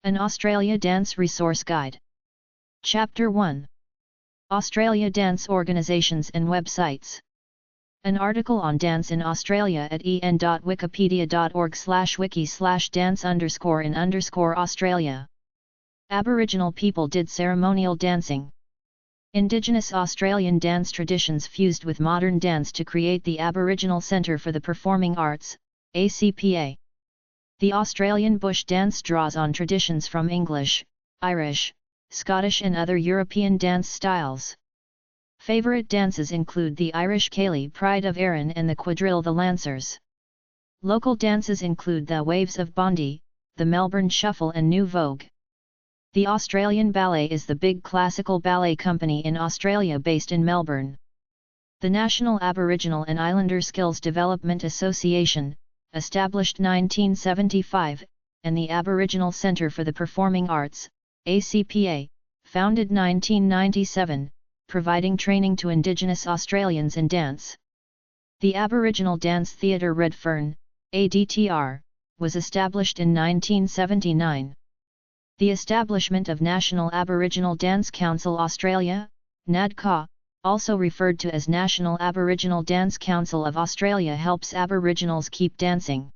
An Australia Dance Resource Guide. Chapter 1. Australia Dance Organisations and Websites. An article on dance in Australia at en.wikipedia.org/wiki/dance_in_Australia. Aboriginal people did ceremonial dancing. Indigenous Australian dance traditions fused with modern dance to create the Aboriginal Centre for the Performing Arts, ACPA. The Australian bush dance draws on traditions from English, Irish, Scottish and other European dance styles. Favourite dances include the Irish Cayley Pride of Erin and the quadrille the Lancers. Local dances include the Waves of Bondi, the Melbourne Shuffle and New Vogue. The Australian Ballet is the big classical ballet company in Australia based in Melbourne. The National Aboriginal and Islander Skills Development Association, established 1975, and the Aboriginal Centre for the Performing Arts, ACPA, founded 1997, providing training to Indigenous Australians in dance. The Aboriginal Dance Theatre Redfern, ADTR, was established in 1979. The establishment of National Aboriginal Dance Council Australia, NADCA, also referred to as National Aboriginal Dance Council of Australia, helps Aboriginals keep dancing.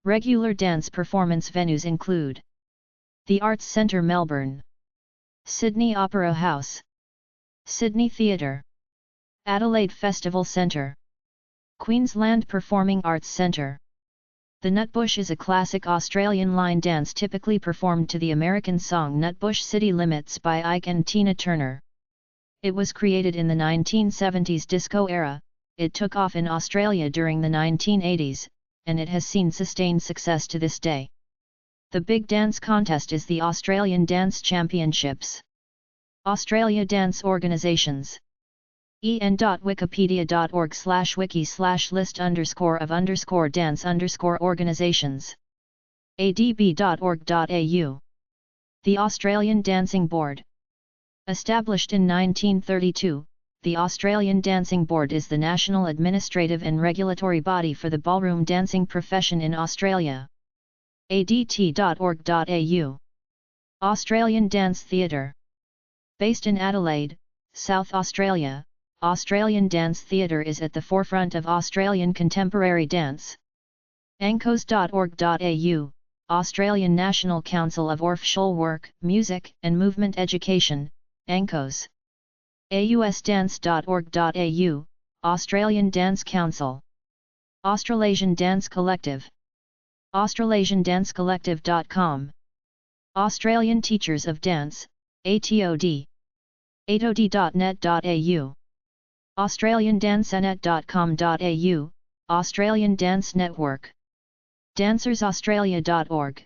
Regular dance performance venues include the Arts Centre Melbourne, Sydney Opera House, Sydney Theatre, Adelaide Festival Centre, Queensland Performing Arts Centre. The Nutbush is a classic Australian line dance typically performed to the American song Nutbush City Limits by Ike and Tina Turner. It was created in the 1970s disco era, it took off in Australia during the 1980s, and it has seen sustained success to this day. The big dance contest is the Australian Dance Championships. Australia Dance Organisations. en.wikipedia.org/wiki/list_of_dance_organisations. adb.org.au. The Australian Dancing Board. Established in 1932, the Australian Dancing Board is the national administrative and regulatory body for the ballroom dancing profession in Australia. adt.org.au. Australian Dance Theatre. Based in Adelaide, South Australia, Australian Dance Theatre is at the forefront of Australian contemporary dance. ancos.org.au, Australian National Council of Offshore Work, Music and Movement Education, ANCOS. ausdance.org.au, Australian Dance Council. Australasian Dance Collective. australasiandancecollective.com. Australian Teachers of Dance, ATOD. atod.net.au. australiandancenet.com.au, Australian Dance Network. dancersaustralia.org.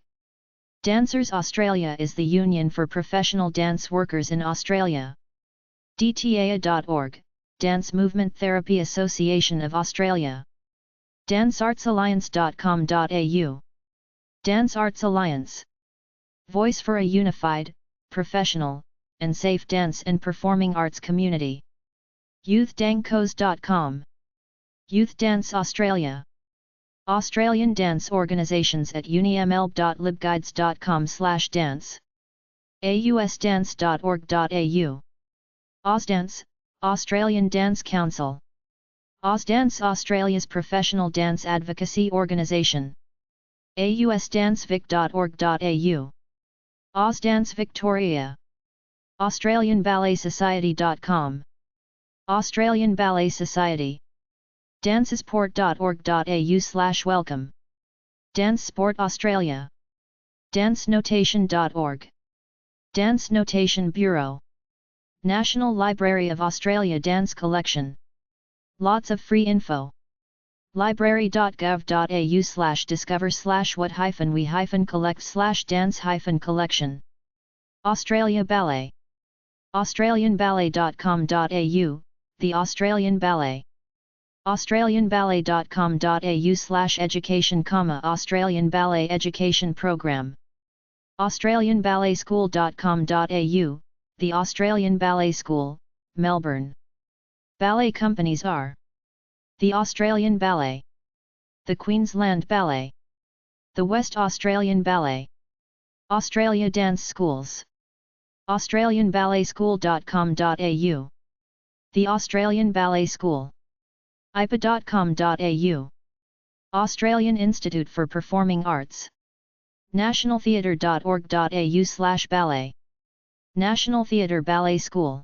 Dancers Australia is the union for professional dance workers in Australia. dtaa.org, Dance Movement Therapy Association of Australia. danceartsalliance.com.au. Dance Arts Alliance. Voice for a unified, professional, and safe dance and performing arts community. youthdancos.com. Youth Dance Australia. Australian dance organisations at uniml.libguides.com/dance. ausdance.org.au. Ausdance, Australian Dance Council. Ausdance Australia's professional dance advocacy organisation. ausdancevic.org.au. Ausdance Victoria. AustralianBalletSociety.com. Australian Ballet Society. dancesport.org.au/welcome. Dance Sport Australia. dancenotation.org. Dance Notation Bureau. National Library of Australia Dance Collection. Lots of free info. library.gov.au/discover/what-we-collect/dance-collection. Australia Ballet. australianballet.com.au, the Australian Ballet. australianballet.com.au/education, Australian Ballet Education Program. australianballetschool.com.au, the Australian Ballet School, Melbourne. Ballet companies are the Australian Ballet, the Queensland Ballet, the West Australian Ballet, Australia Dance Schools. AustralianBalletSchool.com.au. The Australian Ballet School. ipub.com.au. Australian Institute for Performing Arts. nationaltheatre.org.au/ballet. National Theatre Ballet School.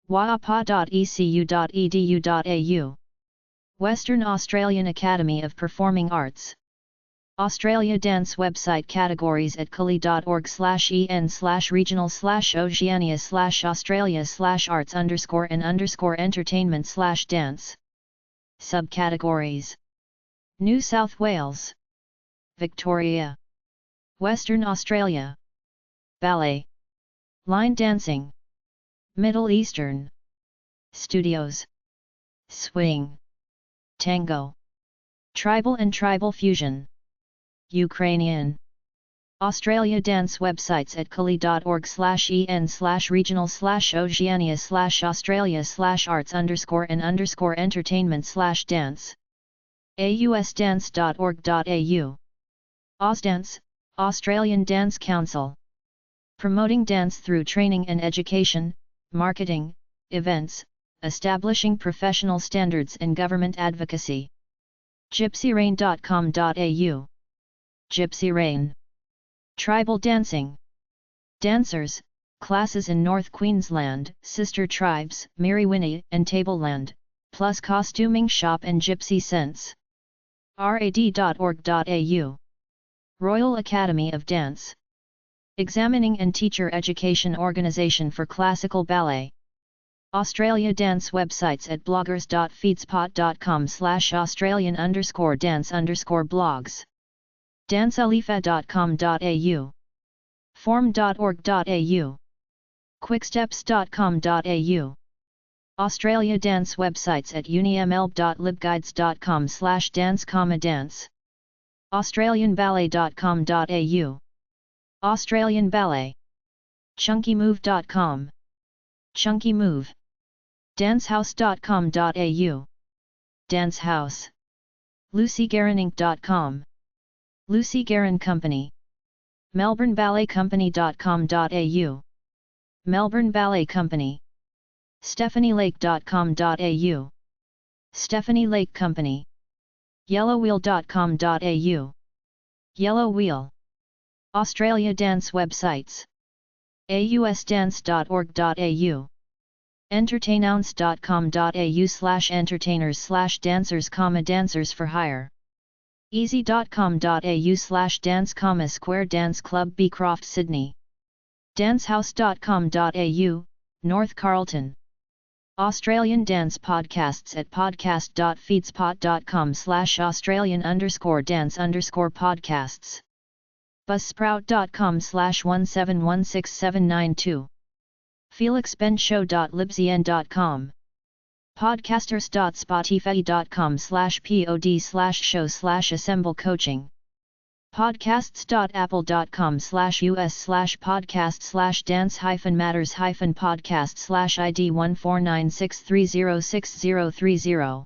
waapa.ecu.edu.au. Western Australian Academy of Performing Arts. Australia Dance website categories at cali.org/en/regional/Oceania/Australia/arts_and_entertainment/dance. Subcategories: New South Wales, Victoria, Western Australia. Ballet, line dancing, Middle Eastern, studios, swing, tango, tribal and tribal fusion, Ukrainian. Australia Dance websites at cali.org/en/regional/Oceania/Australia/arts_and_entertainment/dance. ausdance.org.au. Ausdance, Australian Dance Council. Promoting dance through training and education, marketing, events, establishing professional standards and government advocacy. gypsyrain.com.au. Gypsy Rain. Tribal dancing. Dancers, classes in North Queensland, Sister Tribes, Miriwini and Tableland, plus costuming shop and gypsy scents. rad.org.au. Royal Academy of Dance. Examining and teacher education organisation for classical ballet. Australia Dance websites at bloggers.feedspot.com/Australian_dance_blogs. dancealifa.com.au. form.org.au. quicksteps.com.au. Australia Dance websites at unimlb.libguides.com/dance-dance. australianballet.com.au. Australian Ballet. chunkymove.com. Chunky Move. dancehouse.com.au. Dance House. lucygareninc.com. Lucy Garin Company. melbourneballetcompany.com.au. Melbourne Ballet Company. stephanielake.com.au. Stephanie Lake Company. yellowwheel.com.au. Yellow Wheel. Australia Dance websites. ausdance.org.au. entertainounce.com.au/entertainers/dancers, dancers for hire. easy.com.au/dance, Square Dance Club Beecroft Sydney. dancehouse.com.au, North Carlton. Australian Dance podcasts at podcast.feedspot.com/Australian_dance_podcasts. buzzsprout.com/1716792. felixbenshow.libzn.com. podcasters.spotify.com/pod/show/assemble coaching. podcasts.apple.com/us/podcast/dance-matters-podcast/id 14963063030.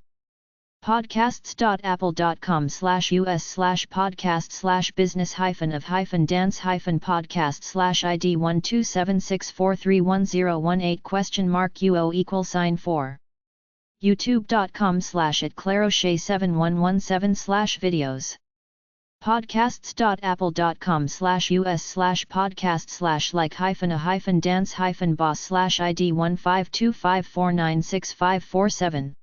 podcasts.apple.com/us/podcast/business-of-dance-podcast/id 12764310118 youtube.com/@claroshay7117/videos. podcasts.apple.com/us/podcast/like-a-dance-boss/id 15254965547.